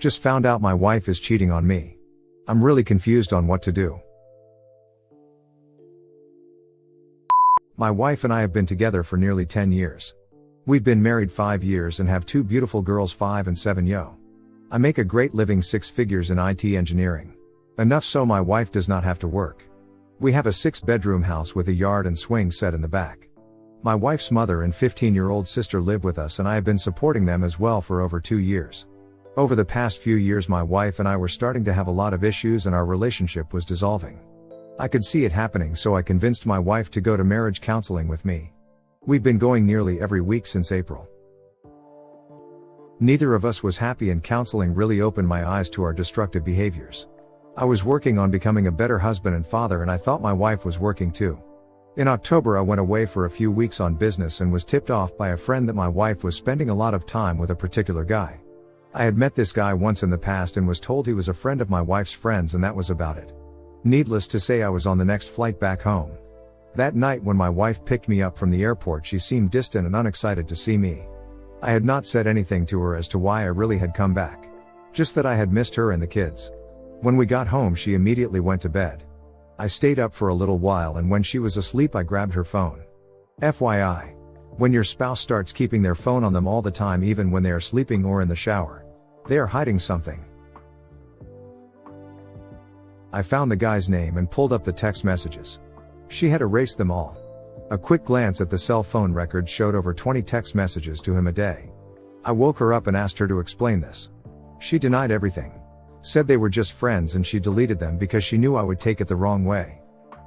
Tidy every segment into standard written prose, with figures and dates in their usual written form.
Just found out my wife is cheating on me. I'm really confused on what to do. My wife and I have been together for nearly 10 years. We've been married 5 years and have 2 beautiful girls, 5 and 7 yo. I make a great living, 6 figures in IT engineering. Enough so my wife does not have to work. We have a 6-bedroom house with a yard and swing set in the back. My wife's mother and 15-year-old sister live with us and I have been supporting them as well for over 2 years. Over the past few years my wife and I were starting to have a lot of issues and our relationship was dissolving. I could see it happening, so I convinced my wife to go to marriage counseling with me. We've been going nearly every week since April. Neither of us was happy and counseling really opened my eyes to our destructive behaviors. I was working on becoming a better husband and father and I thought my wife was working too. In October I went away for a few weeks on business and was tipped off by a friend that my wife was spending a lot of time with a particular guy. I had met this guy once in the past and was told he was a friend of my wife's friends, and that was about it. Needless to say, I was on the next flight back home. That night when my wife picked me up from the airport, she seemed distant and unexcited to see me. I had not said anything to her as to why I really had come back. Just that I had missed her and the kids. When we got home she immediately went to bed. I stayed up for a little while and when she was asleep I grabbed her phone. FYI. When your spouse starts keeping their phone on them all the time, even when they are sleeping or in the shower, they are hiding something. I found the guy's name and pulled up the text messages. She had erased them all. A quick glance at the cell phone record showed over 20 text messages to him a day. I woke her up and asked her to explain this. She denied everything. Said they were just friends and she deleted them because she knew I would take it the wrong way.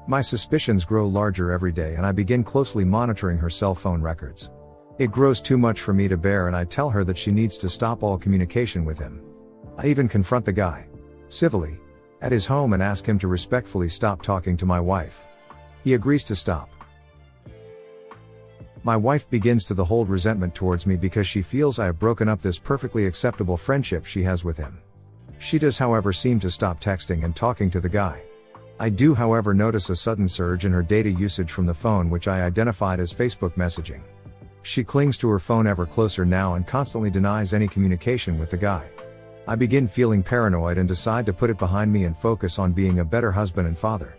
My suspicions grow larger every day and I begin closely monitoring her cell phone records. It grows too much for me to bear and I tell her that she needs to stop all communication with him. I even confront the guy, civilly, at his home and ask him to respectfully stop talking to my wife. He agrees to stop. My wife begins to hold resentment towards me because she feels I have broken up this perfectly acceptable friendship she has with him. She does, however, seem to stop texting and talking to the guy. I do, however, notice a sudden surge in her data usage from the phone, which I identified as Facebook messaging. She clings to her phone ever closer now and constantly denies any communication with the guy. I begin feeling paranoid and decide to put it behind me and focus on being a better husband and father.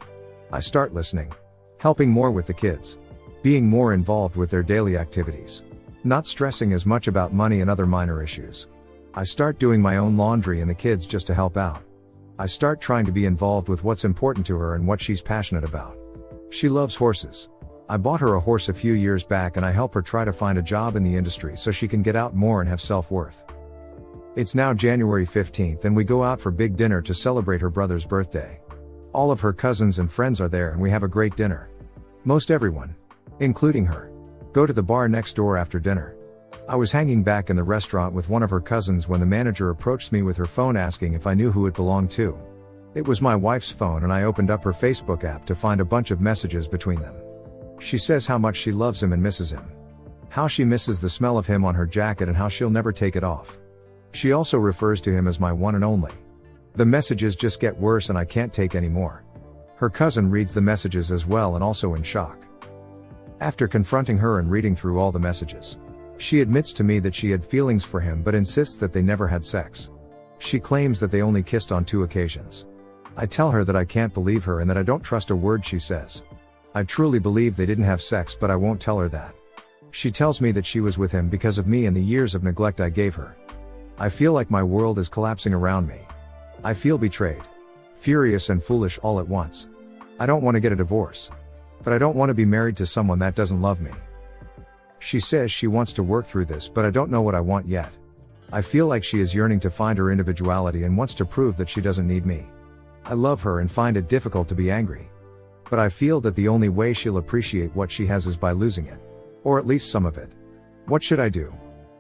I start listening, helping more with the kids, being more involved with their daily activities, not stressing as much about money and other minor issues. I start doing my own laundry and the kids just to help out. I start trying to be involved with what's important to her and what she's passionate about. She loves horses. I bought her a horse a few years back and I help her try to find a job in the industry so she can get out more and have self-worth. It's now January 15th and we go out for big dinner to celebrate her brother's birthday. All of her cousins and friends are there and we have a great dinner. Most everyone, including her, go to the bar next door after dinner. I was hanging back in the restaurant with one of her cousins when the manager approached me with her phone asking if I knew who it belonged to. It was my wife's phone and I opened up her Facebook app to find a bunch of messages between them. She says how much she loves him and misses him. How she misses the smell of him on her jacket and how she'll never take it off. She also refers to him as my one and only. The messages just get worse and I can't take any more. Her cousin reads the messages as well and also in shock. After confronting her and reading through all the messages, she admits to me that she had feelings for him but insists that they never had sex. She claims that they only kissed on 2 occasions. I tell her that I can't believe her and that I don't trust a word she says. I truly believe they didn't have sex, but I won't tell her that. She tells me that she was with him because of me and the years of neglect I gave her. I feel like my world is collapsing around me. I feel betrayed, furious and foolish all at once. I don't want to get a divorce, but I don't want to be married to someone that doesn't love me. She says she wants to work through this, but I don't know what I want yet. I feel like she is yearning to find her individuality and wants to prove that she doesn't need me. I love her and find it difficult to be angry. But I feel that the only way she'll appreciate what she has is by losing it. Or at least some of it. What should I do?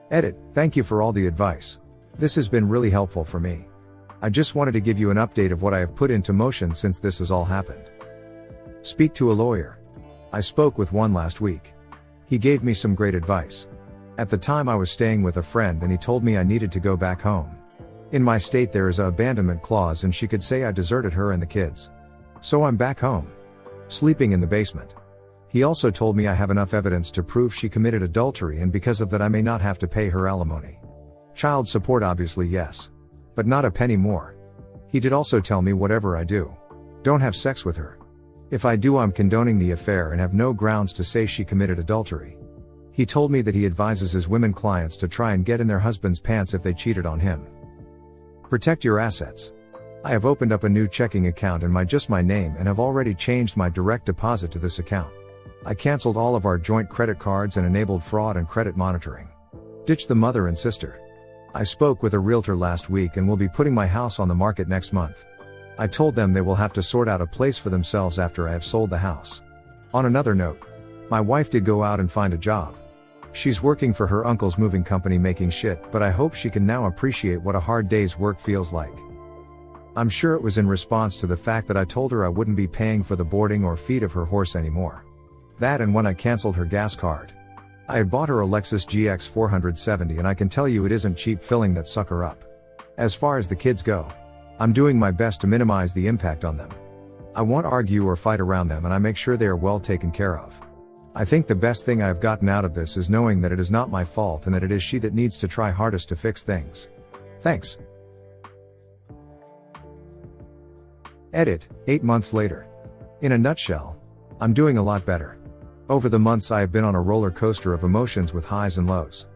Edit. Thank you for all the advice. This has been really helpful for me. I just wanted to give you an update of what I have put into motion since this has all happened. Speak to a lawyer. I spoke with one last week. He gave me some great advice. At the time I was staying with a friend and he told me I needed to go back home. In my state there is an abandonment clause and she could say I deserted her and the kids. So I'm back home. Sleeping in the basement. He also told me I have enough evidence to prove she committed adultery and because of that I may not have to pay her alimony. Child support obviously yes. But not a penny more. He did also tell me whatever I do, don't have sex with her. If I do, I'm condoning the affair and have no grounds to say she committed adultery. He told me that he advises his women clients to try and get in their husband's pants if they cheated on him. Protect your assets. I have opened up a new checking account in my name and have already changed my direct deposit to this account. I canceled all of our joint credit cards and enabled fraud and credit monitoring. Ditch the mother and sister. I spoke with a realtor last week and will be putting my house on the market next month. I told them they will have to sort out a place for themselves after I have sold the house. On another note, my wife did go out and find a job. She's working for her uncle's moving company making shit, but I hope she can now appreciate what a hard day's work feels like. I'm sure it was in response to the fact that I told her I wouldn't be paying for the boarding or feed of her horse anymore. That and when I canceled her gas card. I had bought her a Lexus GX 470 and I can tell you it isn't cheap filling that sucker up. As far as the kids go, I'm doing my best to minimize the impact on them. I won't argue or fight around them and I make sure they are well taken care of. I think the best thing I have gotten out of this is knowing that it is not my fault and that it is she that needs to try hardest to fix things. Thanks. Edit, 8 months later. In a nutshell, I'm doing a lot better. Over the months I have been on a roller coaster of emotions with highs and lows.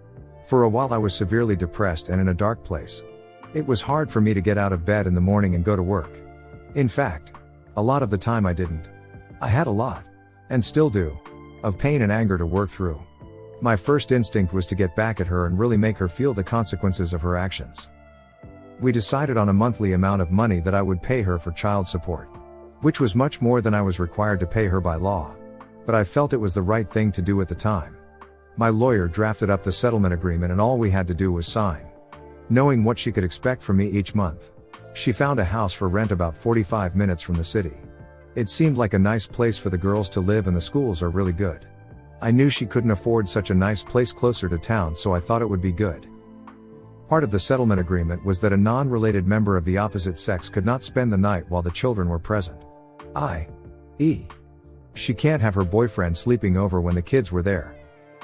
For a while I was severely depressed and in a dark place. It was hard for me to get out of bed in the morning and go to work. In fact, a lot of the time I didn't. I had a lot, and still do, of pain and anger to work through. My first instinct was to get back at her and really make her feel the consequences of her actions. We decided on a monthly amount of money that I would pay her for child support, which was much more than I was required to pay her by law. But I felt it was the right thing to do at the time. My lawyer drafted up the settlement agreement and all we had to do was sign. Knowing what she could expect from me each month. She found a house for rent about 45 minutes from the city. It seemed like a nice place for the girls to live and the schools are really good. I knew she couldn't afford such a nice place closer to town, so I thought it would be good. Part of the settlement agreement was that a non-related member of the opposite sex could not spend the night while the children were present. i.e., she can't have her boyfriend sleeping over when the kids were there.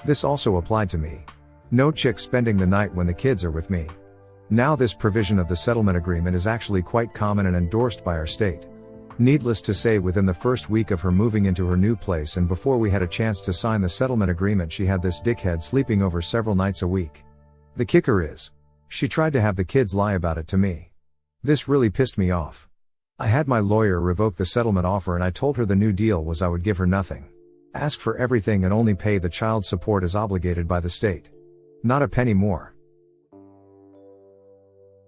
This also applied to me. No chick spending the night when the kids are with me. Now this provision of the settlement agreement is actually quite common and endorsed by our state. Needless to say, within the first week of her moving into her new place and before we had a chance to sign the settlement agreement, she had this dickhead sleeping over several nights a week. The kicker is, she tried to have the kids lie about it to me. This really pissed me off. I had my lawyer revoke the settlement offer and I told her the new deal was I would give her nothing. Ask for everything and only pay the child support as obligated by the state. Not a penny more.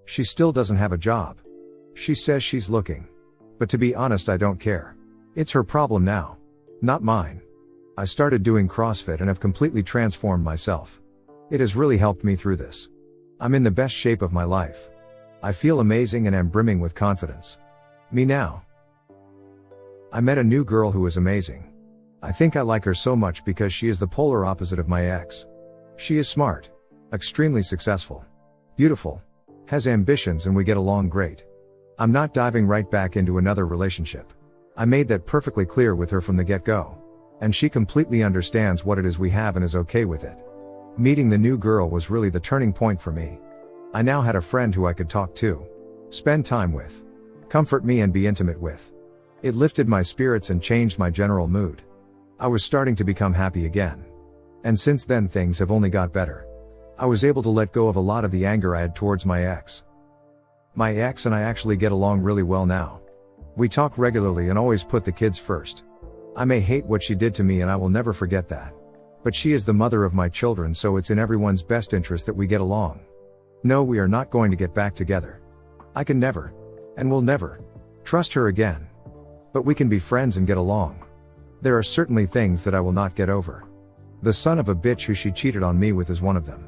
She still doesn't have a job. She says she's looking. But to be honest, I don't care. It's her problem now. Not mine. I started doing CrossFit and have completely transformed myself. It has really helped me through this. I'm in the best shape of my life. I feel amazing and am brimming with confidence. Me now. I met a new girl who is amazing. I think I like her so much because she is the polar opposite of my ex. She is smart, extremely successful, beautiful, has ambitions, and we get along great. I'm not diving right back into another relationship. I made that perfectly clear with her from the get-go. And she completely understands what it is we have and is okay with it. Meeting the new girl was really the turning point for me. I now had a friend who I could talk to, spend time with, comfort me and be intimate with. It lifted my spirits and changed my general mood. I was starting to become happy again. And since then things have only got better. I was able to let go of a lot of the anger I had towards my ex. My ex and I actually get along really well now. We talk regularly and always put the kids first. I may hate what she did to me and I will never forget that. But she is the mother of my children, so it's in everyone's best interest that we get along. No, we are not going to get back together. I can never, and will never, trust her again. But we can be friends and get along. There are certainly things that I will not get over. The son of a bitch who she cheated on me with is one of them.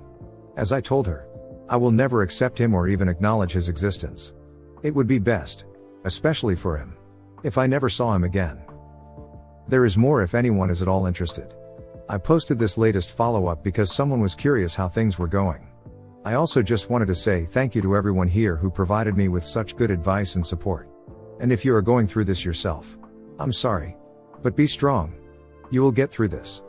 As I told her, I will never accept him or even acknowledge his existence. It would be best, especially for him, if I never saw him again. There is more if anyone is at all interested. I posted this latest follow-up because someone was curious how things were going. I also just wanted to say thank you to everyone here who provided me with such good advice and support. And if you are going through this yourself, I'm sorry. But be strong. You will get through this.